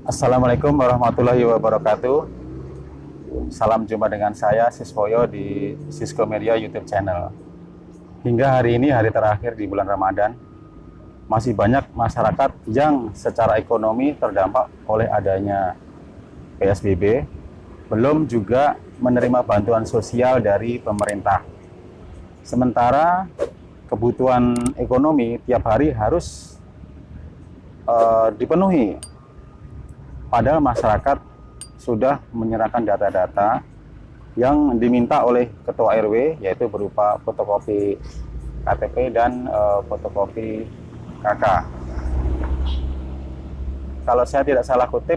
Assalamualaikum warahmatullahi wabarakatuh. Salam jumpa dengan saya Siswoyo di Sisko Media YouTube channel. Hingga hari ini, hari terakhir di bulan Ramadan, masih banyak masyarakat yang secara ekonomi terdampak oleh adanya PSBB, belum juga menerima bantuan sosial dari pemerintah. Sementara kebutuhan ekonomi tiap hari harus dipenuhi. Padahal masyarakat sudah menyerahkan data-data yang diminta oleh Ketua RW, yaitu berupa fotokopi KTP dan fotokopi KK. Kalau saya tidak salah kutip,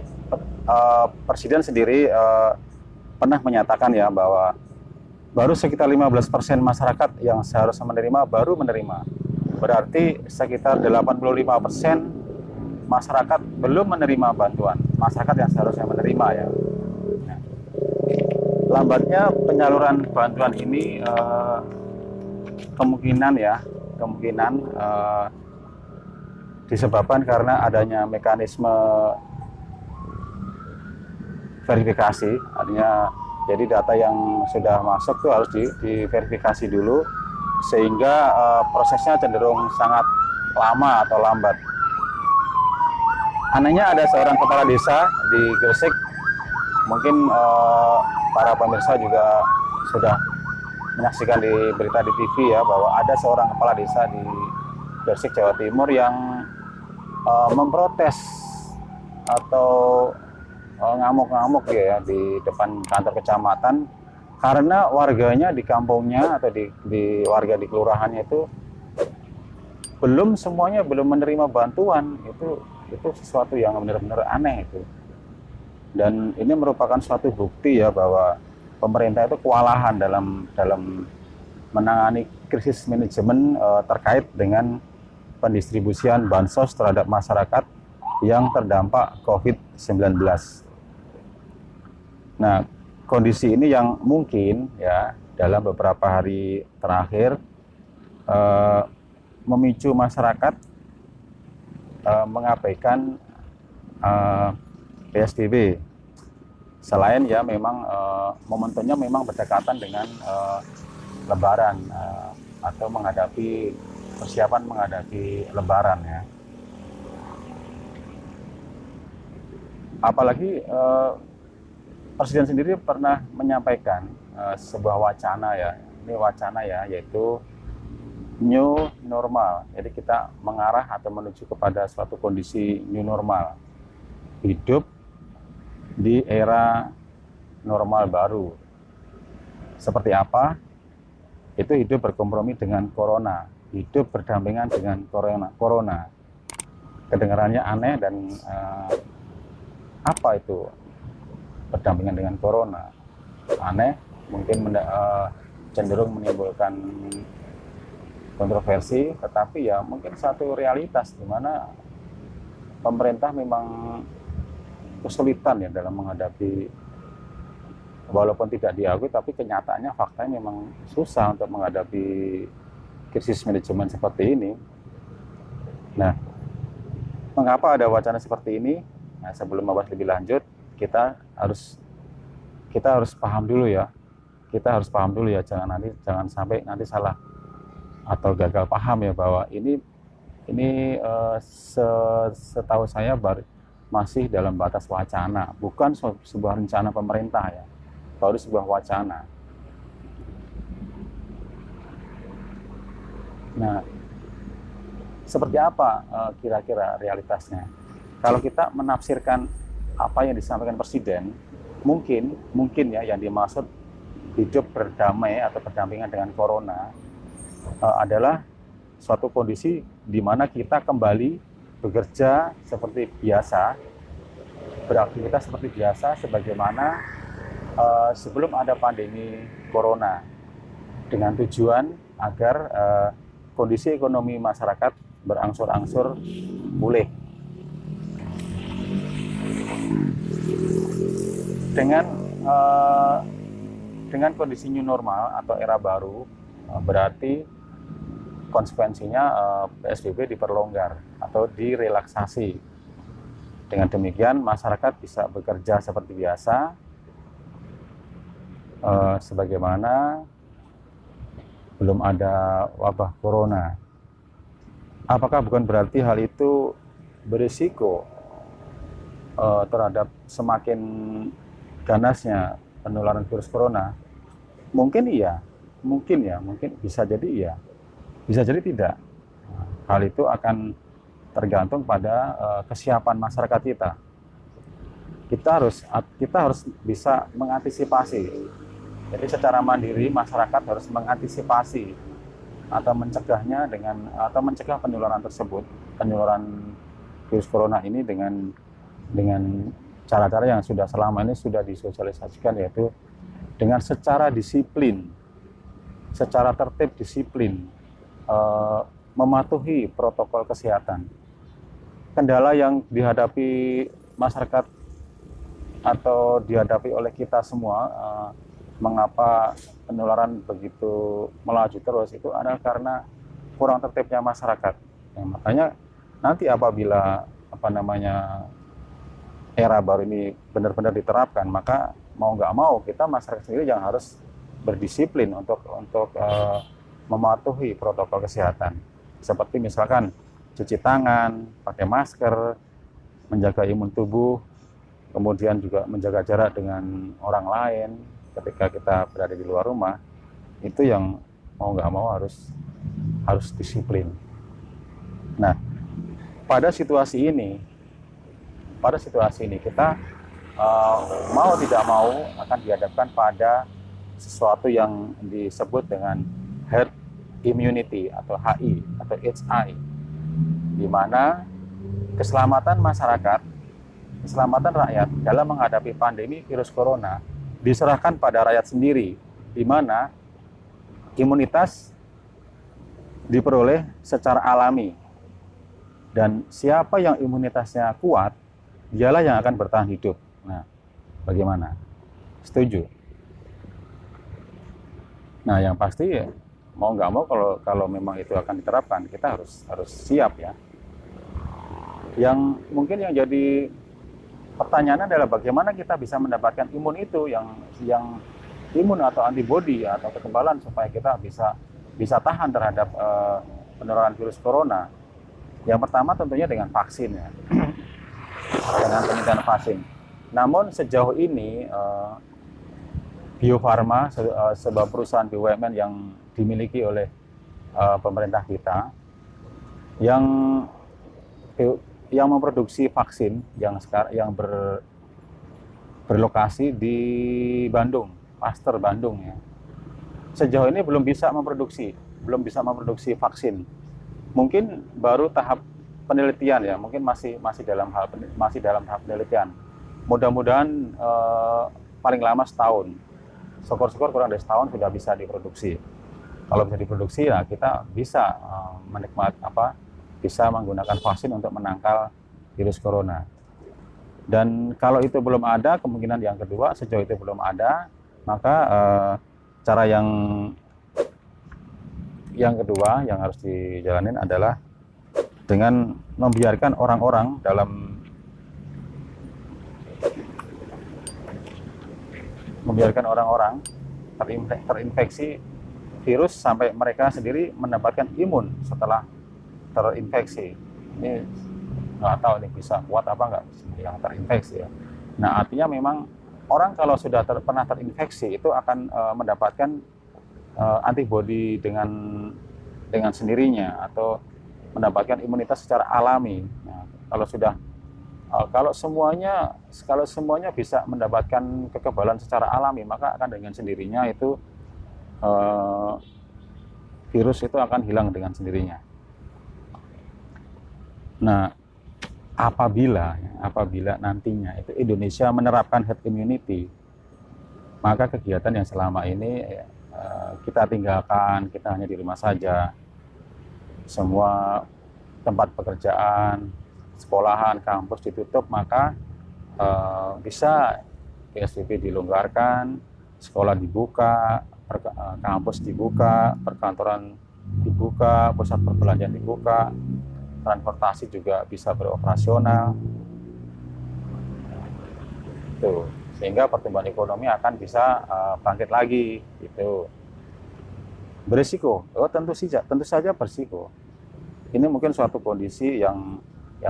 Presiden sendiri pernah menyatakan ya bahwa baru sekitar 15% masyarakat yang seharusnya menerima baru menerima. Berarti sekitar 85% masyarakat belum menerima bantuan, masyarakat yang seharusnya menerima ya. Nah, lambatnya penyaluran bantuan ini kemungkinan disebabkan karena adanya mekanisme verifikasi, artinya jadi data yang sudah masuk itu harus diverifikasi dulu, sehingga prosesnya cenderung sangat lama atau lambat. Anehnya ada seorang kepala desa di Gresik, mungkin para pemirsa juga sudah menyaksikan di berita di TV ya, bahwa ada seorang kepala desa di Gresik, Jawa Timur yang memprotes atau ngamuk-ngamuk ya di depan kantor kecamatan karena warganya di kampungnya atau di warga di kelurahannya itu belum semuanya belum menerima bantuan. Itu sesuatu yang benar-benar aneh itu. Dan ini merupakan suatu bukti ya bahwa pemerintah itu kewalahan dalam menangani krisis manajemen terkait dengan pendistribusian bansos terhadap masyarakat yang terdampak COVID-19. Nah, kondisi ini yang mungkin ya dalam beberapa hari terakhir memicu masyarakat mengabaikan PSBB. Selain ya memang momentumnya memang berdekatan dengan Lebaran atau persiapan menghadapi Lebaran ya. Apalagi Presiden sendiri pernah menyampaikan sebuah wacana ya, ini wacana ya, yaitu new normal. Jadi kita mengarah atau menuju kepada suatu kondisi new normal. Hidup di era normal baru. Seperti apa? Itu hidup berkompromi dengan corona. Hidup berdampingan dengan corona. Kedengarannya aneh dan apa itu berdampingan dengan corona? Aneh, mungkin cenderung menimbulkan kontroversi, tetapi ya mungkin satu realitas di mana pemerintah memang kesulitan ya dalam menghadapi, walaupun tidak diakui tapi kenyataannya faktanya memang susah untuk menghadapi krisis manajemen seperti ini. Nah, mengapa ada wacana seperti ini? Nah, sebelum membahas lebih lanjut, kita harus paham dulu ya. Kita harus paham dulu ya, jangan sampai nanti salah atau gagal paham ya, bahwa ini setahu saya masih dalam batas wacana, bukan sebuah rencana pemerintah ya, baru sebuah wacana. Nah, seperti apa kira-kira realitasnya? Kalau kita menafsirkan apa yang disampaikan Presiden, mungkin ya yang dimaksud hidup berdamai atau berdampingan dengan corona adalah suatu kondisi di mana kita kembali bekerja seperti biasa, beraktivitas seperti biasa sebagaimana sebelum ada pandemi corona, dengan tujuan agar kondisi ekonomi masyarakat berangsur-angsur pulih. Dengan kondisi new normal atau era baru, berarti konsekuensinya PSBB diperlonggar atau direlaksasi. Dengan demikian masyarakat bisa bekerja seperti biasa, sebagaimana belum ada wabah corona. Apakah bukan berarti hal itu berisiko terhadap semakin ganasnya penularan virus corona? Mungkin iya, mungkin bisa jadi iya, bisa jadi tidak. Hal itu akan tergantung pada kesiapan masyarakat kita. Kita harus bisa mengantisipasi. Jadi secara mandiri masyarakat harus mengantisipasi atau mencegah penularan tersebut, penularan virus corona ini dengan cara-cara yang selama ini sudah disosialisasikan, yaitu dengan secara disiplin, secara tertib disiplin, mematuhi protokol kesehatan. Kendala yang dihadapi masyarakat atau dihadapi oleh kita semua, mengapa penularan begitu melaju terus, itu adalah karena kurang tertibnya masyarakat. Ya, makanya nanti apabila era baru ini benar-benar diterapkan, maka mau nggak mau kita masyarakat sendiri yang harus berdisiplin untuk mematuhi protokol kesehatan. Seperti misalkan cuci tangan, pakai masker, menjaga imun tubuh, kemudian juga menjaga jarak dengan orang lain ketika kita berada di luar rumah. Itu yang mau nggak mau harus disiplin. Nah, pada situasi ini kita mau tidak mau akan dihadapkan pada sesuatu yang disebut dengan herd immunity atau HI atau HI, di mana keselamatan masyarakat, keselamatan rakyat dalam menghadapi pandemi virus corona diserahkan pada rakyat sendiri, di mana imunitas diperoleh secara alami, dan siapa yang imunitasnya kuat, dialah yang akan bertahan hidup. Nah, bagaimana? Setuju? Nah, yang pasti mau nggak mau kalau memang itu akan diterapkan, kita harus siap ya. Yang mungkin yang jadi pertanyaan adalah bagaimana kita bisa mendapatkan imun itu, yang imun atau antibodi atau kekebalan supaya kita bisa tahan terhadap penularan virus corona. Yang pertama tentunya dengan vaksin ya. Dengan penelitian vaksin. Namun sejauh ini Bio Farma, sebuah perusahaan BUMN yang dimiliki oleh pemerintah kita, yang memproduksi vaksin yang berlokasi di Bandung, Pasteur Bandung ya. Sejauh ini belum bisa memproduksi vaksin. Mungkin baru tahap penelitian ya, mungkin masih dalam tahap penelitian. Mudah-mudahan paling lama setahun. Syukur-syukur kurang dari setahun sudah bisa diproduksi. Kalau bisa diproduksi ya kita bisa bisa menggunakan vaksin untuk menangkal virus corona. Dan kalau itu belum ada, kemungkinan yang kedua, sejauh itu belum ada, maka cara yang kedua yang harus dijalanin adalah dengan membiarkan orang-orang terinfeksi virus sampai mereka sendiri mendapatkan imun setelah terinfeksi. Ini nggak tahu ini bisa kuat apa nggak yang terinfeksi ya. Nah, artinya memang orang kalau sudah pernah terinfeksi itu akan mendapatkan antibodi dengan sendirinya atau mendapatkan imunitas secara alami. Nah, kalau semuanya bisa mendapatkan kekebalan secara alami, maka akan dengan sendirinya itu virus itu akan hilang dengan sendirinya. Nah, apabila nantinya itu Indonesia menerapkan herd immunity, maka kegiatan yang selama ini kita tinggalkan, kita hanya di rumah saja. Semua tempat pekerjaan, sekolahan, kampus ditutup, maka bisa PSBB dilonggarkan, sekolah dibuka, kampus dibuka, perkantoran dibuka, pusat perbelanjaan dibuka, transportasi juga bisa beroperasional. gitu. Sehingga pertumbuhan ekonomi akan bisa bangkit lagi gitu. Berisiko, oh tentu saja berisiko. Ini mungkin suatu kondisi yang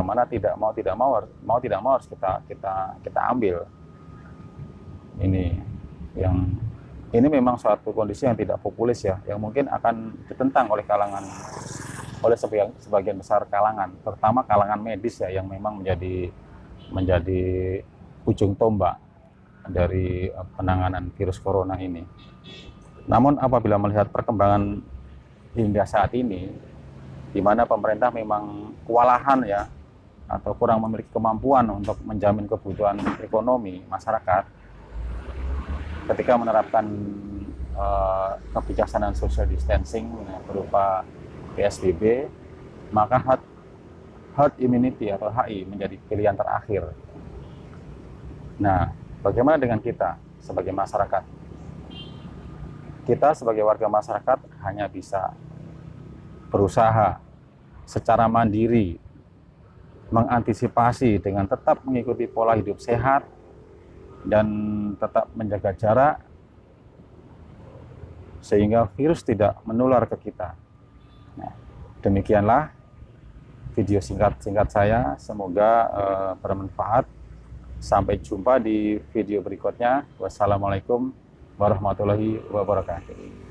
mana tidak mau harus kita ambil. Ini memang suatu kondisi yang tidak populis ya, yang mungkin akan ditentang oleh sebagian besar kalangan, terutama kalangan medis ya, yang memang menjadi ujung tombak dari penanganan virus corona ini. Namun apabila melihat perkembangan hingga saat ini, di mana pemerintah memang kewalahan ya, atau kurang memiliki kemampuan untuk menjamin kebutuhan ekonomi masyarakat, ketika menerapkan kebijaksanaan social distancing berupa PSBB, maka herd immunity atau HI menjadi pilihan terakhir. Nah, bagaimana dengan kita sebagai masyarakat? Kita sebagai warga masyarakat hanya bisa berusaha secara mandiri mengantisipasi dengan tetap mengikuti pola hidup sehat dan tetap menjaga jarak sehingga virus tidak menular ke kita. Nah, demikianlah video singkat saya, semoga bermanfaat. Sampai jumpa di video berikutnya. Wassalamualaikum warahmatullahi wabarakatuh.